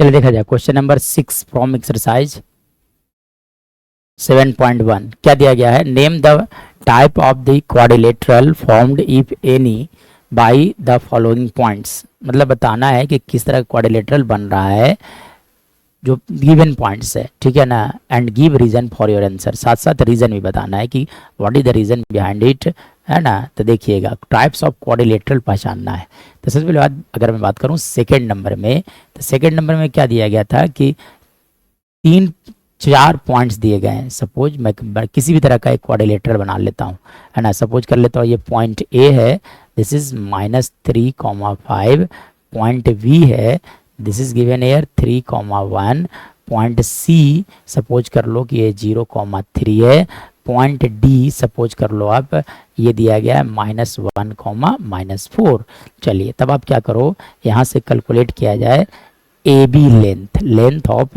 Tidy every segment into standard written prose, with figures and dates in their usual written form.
चलिए देखा जाए क्वेश्चन नंबर 6 फ्रॉम एक्सरसाइज 7.1 क्या दिया गया है। Name the type of the quadrilateral formed if any by the following points. मतलब बताना है कि किस तरह क्वाड्रिलेटरल बन रहा है जो गिवन पॉइंट्स है, ठीक है ना। And give reason for your answer, साथ साथ रीजन भी बताना है कि what is the reason behind it, है ना। तो देखिएगा टाइप्स ऑफ क्वाड्रिलेटरल पहचानना है। तो सबसे पहले बात अगर मैं बात करूं सेकंड नंबर में, तो सेकंड नंबर में क्या दिया गया था कि 3-4 पॉइंट्स दिए गए हैं। सपोज मैं किसी भी तरह का एक क्वाड्रिलेटरल बना लेता हूँ, है ना। सपोज कर लेता हूँ ये पॉइंट ए है, दिस इज -3,5। पॉइंट बी है, this is given air 3,1। Point C suppose कर लो कि ये 0,3 है। पॉइंट डी सपोज कर लो आप ये दिया गया है -1, -4। चलिए तब आप क्या करो, यहाँ से कैलकुलेट किया जाए A B length of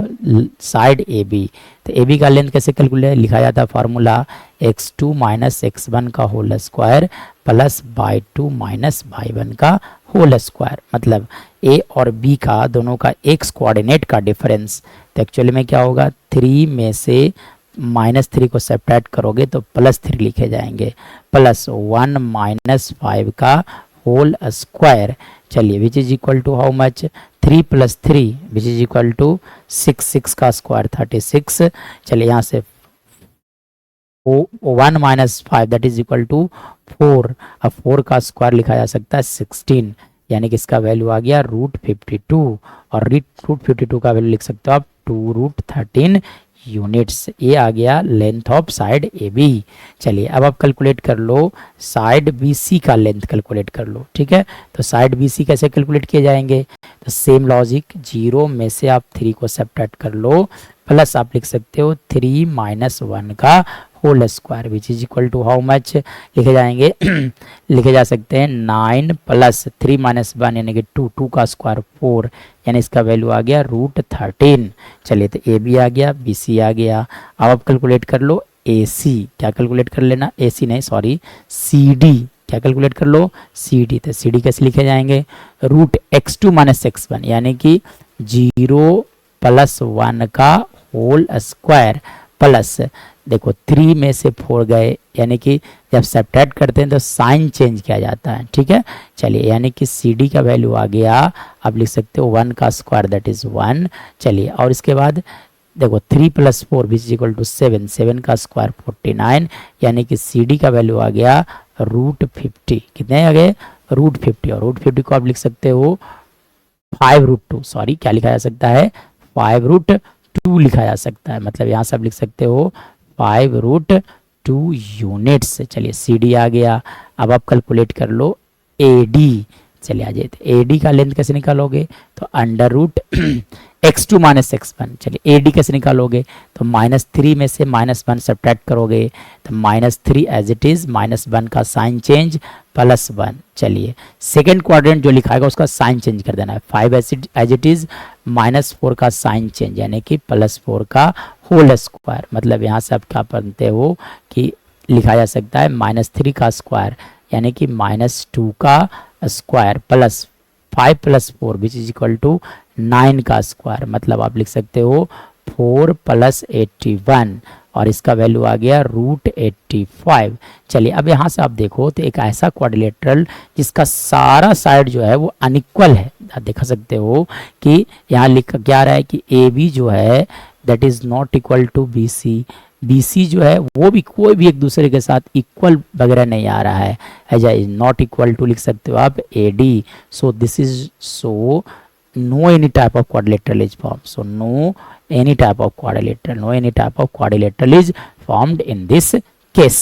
side A B. तो ए बी का लेंथ कैसे कैलकुलेट लिखा जाता है, फार्मूला x2 - x1 का whole square plus y2 - y1 का होल स्क्वायर। मतलब ए और बी का दोनों का x कोऑर्डिनेट का डिफरेंस। तो एक्चुअली में क्या होगा, 3 में से -3 को सब्ट्रैक्ट करोगे तो +3 लिखे जाएंगे, प्लस 1 - 5 का होल स्क्वायर। चलिए which is equal to how much, 3 + 3 which is equal to 6, 6 का स्क्वायर 36। चलिए यहाँ से 1 - 5 दैट इज इक्वल टू 4। अब 4 का स्क्वायर लिखा जा सकता है 16, यानी कि इसका वैल्यू आ गया √52। और √52 का वैल्यू लिख सकते हो आप 2√13 यूनिट्स। ये आ गया length of side A B. चलिए अब आप कैलकुलेट कर लो साइड बी सी का लेंथ कैलकुलेट कर लो, ठीक है। तो साइड बी सी कैसे कैलकुलेट किए जाएंगे, तो सेम लॉजिक, 0 में से आप 3 को सब्ट्रैक्ट कर लो, प्लस आप लिख सकते हो 3 - 1 का whole square which is equal to how much लिखे जाएंगे लिखे जा सकते हैं 9 + 3 - 1 यानी कि 2 का स्क्वायर 4, यानी इसका वैल्यू आ गया √13। चलिए तो ए बी आ गया, बी सी आ गया। अब आप कैलकुलेट कर लो ए सी, क्या कैलकुलेट कर लेना, ए सी नहीं सॉरी सी डी, क्या कैलकुलेट कर लो सी डी। तो सी डी कैसे लिखे जाएंगे, √x2 - x1 यानी कि 0 + 1 का होल स्क्वायर प्लस देखो 3 में से 4 गए, यानी कि जब सब्ट्रैक्ट करते हैं तो साइन चेंज किया जाता है, ठीक है। चलिए यानी कि सी डी का वैल्यू आ गया, आप लिख सकते हो 1 का स्क्वायर दैट इज 1। चलिए और इसके बाद देखो 3 + 4 विच इज इक्वल टू 7, 7 का स्क्वायर 49, यानी कि सी डी का वैल्यू आ गया √50। कितने आ गए, √50। और √50 को आप लिख सकते हो 5√2, सॉरी क्या लिखा जा सकता है 5√2 लिखा जा सकता है। मतलब यहाँ से आप लिख सकते हो 5√2 यूनिट्स। चलिए सी डी आ गया। अब आप कैलकुलेट कर लो ए डी। चलिए आ जाए, ए डी का लेंथ कैसे निकालोगे, तो √x2 - x1। चलिए ए डी कैसे निकालोगे, तो -3 में से -1 सब्ट्रैक्ट करोगे तो -3 एज इट इज, -1 का साइन चेंज +1। चलिए सेकेंड क्वाड्रेंट जो लिखाएगा उसका साइन चेंज कर देना है, 5 एज इट इज, -4 का साइन चेंज यानी कि +4 का होल स्क्वायर। मतलब यहाँ से आप क्या पढ़ते हो कि लिखा जा सकता है -3 का स्क्वायर यानी कि -2 का square plus 5 + 4 which is equal to 9 का स्क्वायर। मतलब आप लिख सकते हो 4 + 81 और इसका वैल्यू आ गया √85। चलिए अब यहाँ से आप देखो तो एक ऐसा क्वाड्रिलेटरल जिसका सारा साइड जो है वो अनइक्वल है, आप देख सकते हो कि यहाँ लिख क्या रहा है कि ए बी जो है that is not equal to B C, B C जो है वो भी कोई भी एक दूसरे के साथ इक्वल वगैरह नहीं आ रहा है, एजा इज नॉट इक्वल टू लिख सकते हो आप A D. So this is so no any type of quadrilateral is formed. So no any type of quadrilateral is formed in this case.